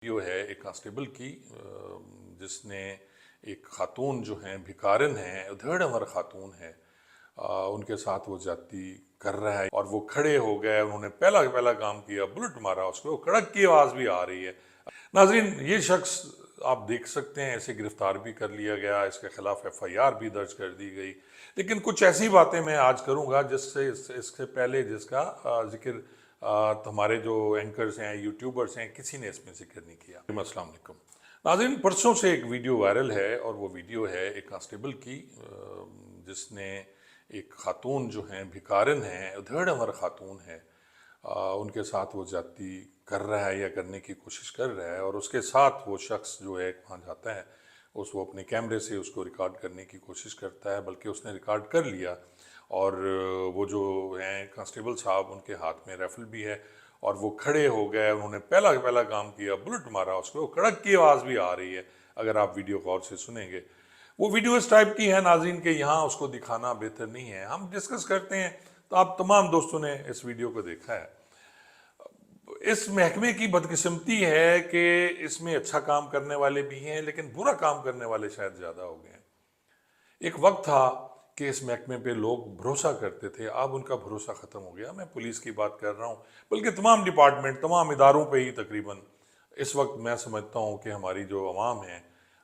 Video है एक constable की जिसने एक खातून जो हैं भिखारिन हैं, उधेड़ अमर खातून है, उनके साथ वो ज्यादती कर रहा है और वो खड़े हो गए। उन्होंने पहला पहला काम किया, बुलेट मारा उसको, कड़क की आवाज़ भी आ रही है। नाजरीन, ये शख्स आप देख सकते हैं, इसे गिरफ्तार भी कर लिया गया, इसके खिलाफ FIR भी दर्ज कर दी गई। लेकिन कुछ ऐसी बातें मैं आज करूंगा जिससे इससे पहले जिसका जिक्र हमारे जो एंकर्स हैं, यूट्यूबर्स हैं, किसी ने इसमें जिक्र नहीं किया। अस्सलाम वालेकुम नाज़रीन, परसों से एक वीडियो वायरल है और वो वीडियो है एक कांस्टेबल की जिसने एक खातून जो हैं भिखारिन हैं, उधेड़ अमर खातून है, उनके साथ वो ज्यादती कर रहा है या करने की कोशिश कर रहा है। और उसके साथ वो शख्स जो है वहाँ जाता है, वो अपने कैमरे से उसको रिकॉर्ड करने की कोशिश करता है, बल्कि उसने रिकॉर्ड कर लिया। और वो जो हैं कांस्टेबल साहब, उनके हाथ में राइफल भी है और वो खड़े हो गए। उन्होंने पहला पहला काम किया, बुलेट मारा उसको, कड़क की आवाज़ भी आ रही है अगर आप वीडियो गौर से सुनेंगे। वो वीडियो इस टाइप की है नाज़रीन के यहाँ उसको दिखाना बेहतर नहीं है। हम डिस्कस करते हैं तो आप तमाम दोस्तों ने इस वीडियो को देखा है। इस महकमे की बदकिस्मती है कि इसमें अच्छा काम करने वाले भी हैं, लेकिन बुरा काम करने वाले शायद ज़्यादा हो गए हैं। एक वक्त था कि इस महकमे पे लोग भरोसा करते थे, अब उनका भरोसा ख़त्म हो गया। मैं पुलिस की बात कर रहा हूँ, बल्कि तमाम डिपार्टमेंट, तमाम इदारों पे ही तकरीबन इस वक्त मैं समझता हूँ कि हमारी जो अवाम है,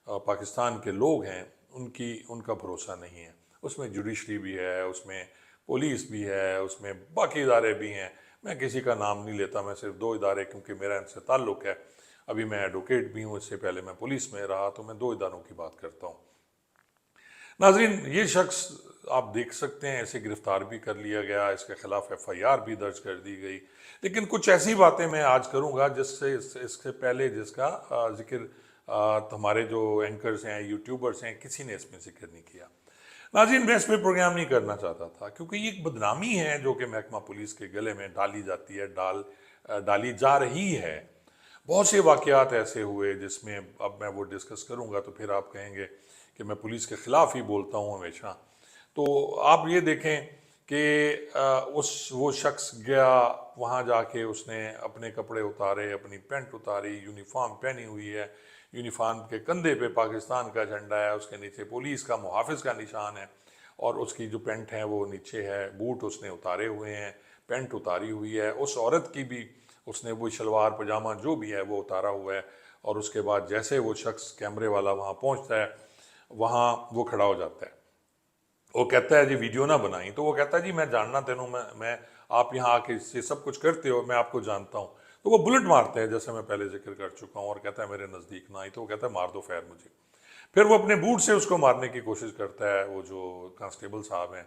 पाकिस्तान के लोग हैं, उनका भरोसा नहीं है। उसमें जुडिशरी भी है, उसमें पुलिस भी है, उसमें बाकी इदारे भी हैं। मैं किसी का नाम नहीं लेता, मैं सिर्फ दो इदारे, क्योंकि मेरा इनसे ताल्लुक़ है। अभी मैं एडवोकेट भी हूँ, इससे पहले मैं पुलिस में रहा, तो मैं दो इदारों की बात करता हूँ। नाजरीन, ये शख्स आप देख सकते हैं, इसे गिरफ्तार भी कर लिया गया, इसके खिलाफ FIR भी दर्ज कर दी गई। लेकिन कुछ ऐसी बातें मैं आज करूंगा जिससे इससे पहले जिसका जिक्र हमारे जो एंकर्स हैं, यूट्यूबर्स हैं, किसी ने इसमें जिक्र नहीं किया। नाज़रीन, मैं इसमें प्रोग्राम नहीं करना चाहता था, क्योंकि ये एक बदनामी है जो कि महकमा पुलिस के गले में डाली जाती है, डाली जा रही है। बहुत से वाक़यात ऐसे हुए जिसमें अब मैं वो डिस्कस करूंगा तो फिर आप कहेंगे कि मैं पुलिस के ख़िलाफ़ ही बोलता हूँ हमेशा। तो आप ये देखें कि वो शख्स गया, वहाँ जाके उसने अपने कपड़े उतारे, अपनी पैंट उतारी, यूनिफॉर्म पहनी हुई है, यूनिफॉर्म के कंधे पे पाकिस्तान का झंडा है, उसके नीचे पुलिस का मुहाफ़िज़ का निशान है, और उसकी जो पैंट है वो नीचे है, बूट उसने उतारे हुए हैं, पैंट उतारी हुई है। उस औरत की भी उसने वो शलवार पजामा जो भी है वो उतारा हुआ है। और उसके बाद जैसे वो शख्स कैमरे वाला वहाँ पहुँचता है, वहाँ वो खड़ा हो जाता है। वो कहता है जी वीडियो ना बनाई, तो वो कहता है जी मैं जानना तेनों, मैं आप यहाँ आके से सब कुछ करते हो, मैं आपको जानता हूँ। तो वो बुलेट मारते हैं, जैसे मैं पहले जिक्र कर चुका हूँ, और कहता है मेरे नज़दीक ना आई। तो वो कहता है मार दो फैर मुझे। फिर वो अपने बूट से उसको मारने की कोशिश करता है, वो जो कांस्टेबल साहब हैं,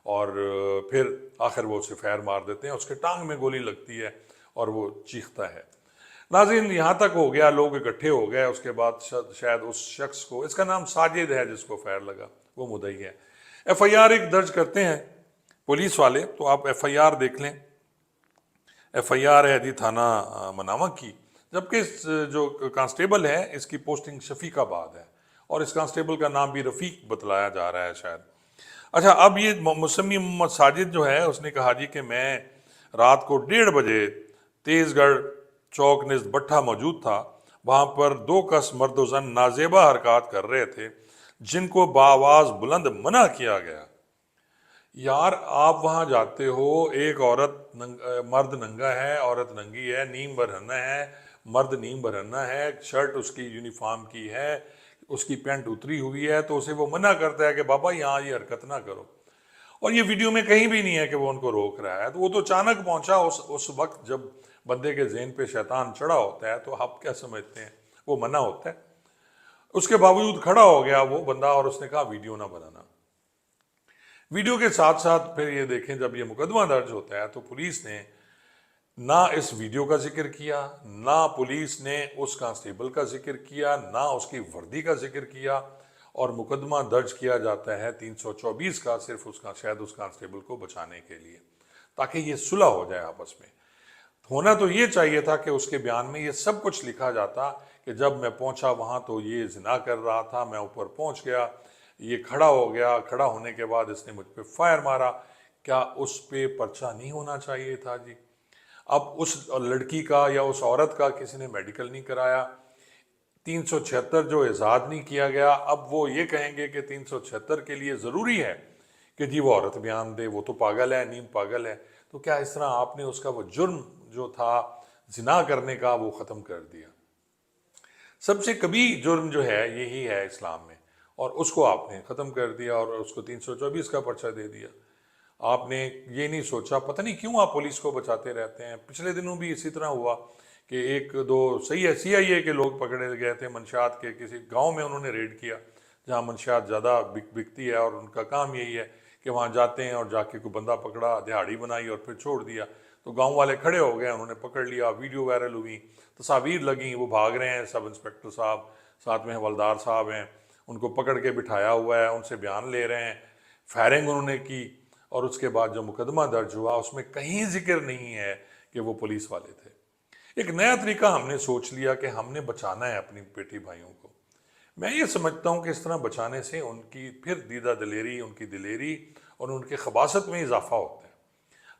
और फिर आखिर वो उसे फैर मार देते हैं, उसके टांग में गोली लगती है और वो चीखता है। नाज़रीन, यहाँ तक हो गया, लोग इकट्ठे हो गए। उसके बाद शायद उस शख्स को, इसका नाम साजिद है जिसको फैर लगा, वो मुद्दई है। FIR एक दर्ज करते हैं पुलिस वाले, तो आप FIR देख लें। FIR है जी थाना मनावा की, जबकि इस जो कांस्टेबल है इसकी पोस्टिंग शफीकाबाद है, और इस कांस्टेबल का नाम भी रफ़ीक बतलाया जा रहा है शायद। अच्छा, अब ये मुसम्मी मोहम्मद साजिद जो है, उसने कहा जी कि मैं रात को 1:30 बजे तेजगढ़ चौक निज़ भट्ठा मौजूद था। वहाँ पर दो कस मर्द व जन नाजेबा हरकत कर रहे थे, जिनको बाआवाज़ बुलंद मना किया गया। यार, आप वहाँ जाते हो, एक मर्द नंगा है, औरत नंगी है, नीम बरहना है, मर्द नीम बरहना है, शर्ट उसकी यूनिफॉर्म की है, उसकी पैंट उतरी हुई है, तो उसे वो मना करता है कि बाबा यहाँ ये हरकत ना करो। और ये वीडियो में कहीं भी नहीं है कि वो उनको रोक रहा है। तो वो तो अचानक पहुंचा उस वक्त जब बंदे के ज़हन पे शैतान चढ़ा होता है। तो आप क्या समझते हैं, वो मना होता है? उसके बावजूद खड़ा हो गया वो बंदा और उसने कहा वीडियो ना बनाना। वीडियो के साथ साथ फिर ये देखें, जब ये मुकदमा दर्ज होता है तो पुलिस ने ना इस वीडियो का जिक्र किया, ना पुलिस ने उस कांस्टेबल का जिक्र किया, ना उसकी वर्दी का जिक्र किया, और मुकदमा दर्ज किया जाता है 324 का, सिर्फ उसका शायद उस कांस्टेबल को बचाने के लिए, ताकि ये सुलह हो जाए आपस में। होना तो ये चाहिए था कि उसके बयान में ये सब कुछ लिखा जाता कि जब मैं पहुंचा वहां तो ये जिना कर रहा था, मैं ऊपर पहुंच गया, ये खड़ा हो गया, खड़ा होने के बाद इसने मुझ पर फायर मारा। क्या उस पर पर्चा नहीं होना चाहिए था जी? अब उस लड़की का या उस औरत का किसी ने मेडिकल नहीं कराया, 376 जो इजाद नहीं किया गया, अब वो ये कहेंगे कि 376 के लिए ज़रूरी है कि जी वो औरत बयान दे, वो तो पागल है, नीम पागल है। तो क्या इस तरह आपने उसका वो जुर्म जो था जिना करने का वो ख़त्म कर दिया? सबसे कभी जुर्म जो है यही है इस्लाम में, और उसको आपने ख़त्म कर दिया और उसको 324 का पर्चा दे दिया। आपने ये नहीं सोचा, पता नहीं क्यों आप पुलिस को बचाते रहते हैं। पिछले दिनों भी इसी तरह हुआ कि एक दो सही है CIA के लोग पकड़े गए थे मंशियात के किसी गांव में, उन्होंने रेड किया जहां मंशियात ज़्यादा बिकती है, और उनका काम यही है कि वहां जाते हैं और जाके कोई बंदा पकड़ा, दिहाड़ी बनाई और फिर छोड़ दिया। तो गांव वाले खड़े हो गए, उन्होंने पकड़ लिया, वीडियो वायरल हुई, तस्वीर लगी, वो भाग रहे हैं, सब इंस्पेक्टर साहब साथ में हवलदार साहब हैं, उनको पकड़ के बिठाया हुआ है, उनसे बयान ले रहे हैं, फायरिंग उन्होंने की। और उसके बाद जो मुकदमा दर्ज हुआ उसमें कहीं जिक्र नहीं है कि वो पुलिस वाले थे। एक नया तरीका हमने सोच लिया कि हमने बचाना है अपनी बेटी भाइयों को। मैं ये समझता हूँ कि इस तरह बचाने से उनकी फिर दीदा दिलेरी, उनकी दिलेरी और उनके खबासत में इजाफा होता है।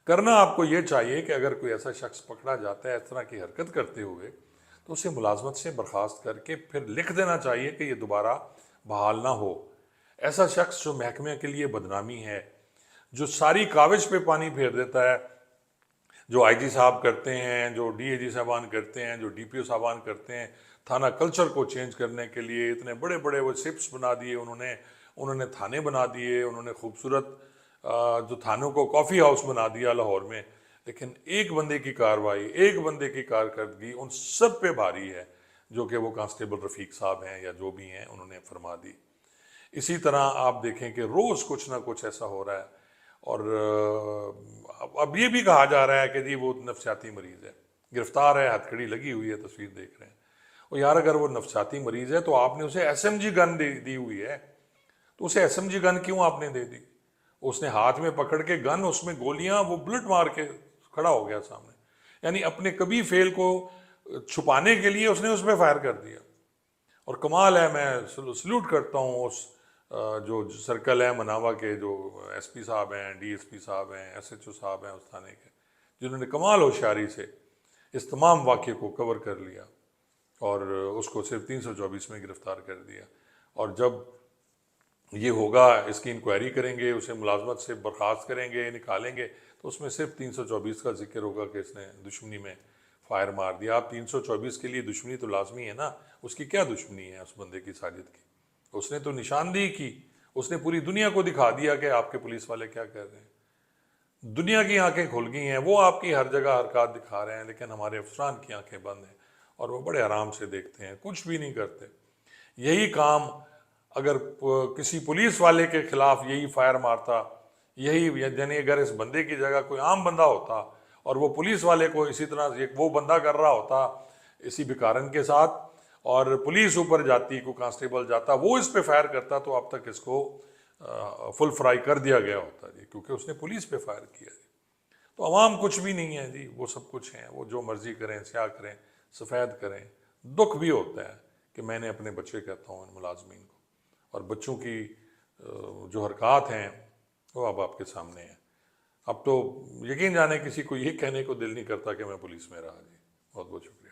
करना आपको ये चाहिए कि अगर कोई ऐसा शख्स पकड़ा जाता है इस तरह की हरकत करते हुए, तो उसे मुलाजमत से बर्खास्त करके फिर लिख देना चाहिए कि ये दोबारा बहाल ना हो। ऐसा शख्स जो महकमे के लिए बदनामी है, जो सारी काविश पे पानी फेर देता है, जो IG साहब करते हैं, जो DAG साहबान करते हैं, जो DPO साहबान करते हैं, थाना कल्चर को चेंज करने के लिए इतने बड़े बड़े वो शिप्स बना दिए उन्होंने, उन्होंने थाने बना दिए, उन्होंने खूबसूरत जो थानों को कॉफ़ी हाउस बना दिया लाहौर में। लेकिन एक बंदे की कार्रवाई, एक बंदे की कारकर्दगी उन सब पे भारी है, जो कि वो कांस्टेबल रफ़ीक साहब हैं या जो भी हैं, उन्होंने फरमा दी। इसी तरह आप देखें कि रोज़ कुछ ना कुछ ऐसा हो रहा है। और अब ये भी कहा जा रहा है कि जी वो नफसियाती मरीज़ है, गिरफ्तार है, हथकड़ी लगी हुई है, तस्वीर देख रहे हैं। और यार अगर वो नफसियाती मरीज़ है तो आपने उसे SMG गन दी हुई है, तो उसे SMG गन क्यों आपने दे दी? उसने हाथ में पकड़ के गन, उसमें गोलियां, वो बुलेट मार के खड़ा हो गया सामने। यानी अपने कभी फेल को छुपाने के लिए उसने उस पर फायर कर दिया। और कमाल है, मैं सल्यूट करता हूँ उस जो सर्कल है मनावा के, जो SP साहब हैं, DSP साहब हैं, SHO साहब हैं उस थाने के, जिन्होंने कमाल होशियारी से इस तमाम वाक़े को कवर कर लिया और उसको सिर्फ 324 में गिरफ्तार कर दिया। और जब ये होगा, इसकी इंक्वायरी करेंगे, उसे मुलाजमत से बर्खास्त करेंगे, निकालेंगे, तो उसमें सिर्फ 324 का जिक्र होगा कि इसने दुश्मनी में फायर मार दिया। आप 324 के लिए दुश्मनी तो लाजमी है ना, उसकी क्या दुश्मनी है उस बंदे की साजिद की? उसने तो निशानदेही की, उसने पूरी दुनिया को दिखा दिया कि आपके पुलिस वाले क्या कर रहे हैं। दुनिया की आंखें खुल गई हैं, वो आपकी हर जगह हरकत दिखा रहे हैं, लेकिन हमारे अफसरान की आंखें बंद हैं और वो बड़े आराम से देखते हैं, कुछ भी नहीं करते। यही काम अगर किसी पुलिस वाले के खिलाफ यही फायर मारता, यही यानी अगर इस बंदे की जगह कोई आम बंदा होता और वो पुलिस वाले को इसी तरह एक वो बंदा कर रहा होता इसी भिखारन के साथ, और पुलिस ऊपर जाती, को कांस्टेबल जाता, वो इस पे फायर करता, तो अब तक इसको फुल फ्राई कर दिया गया होता जी, क्योंकि उसने पुलिस पे फायर किया जी। तो अवाम कुछ भी नहीं है जी, वो सब कुछ है, वो जो मर्जी करें, स्याह करें, सफ़ेद करें। दुख भी होता है कि मैंने अपने बच्चे, कहता हूँ इन मुलाजमीन को, और बच्चों की जो हरकत हैं वो अब आपके सामने है। अब तो यकीन जाने किसी को ये कहने को दिल नहीं करता कि मैं पुलिस में रहा जी। बहुत बहुत शुक्रिया।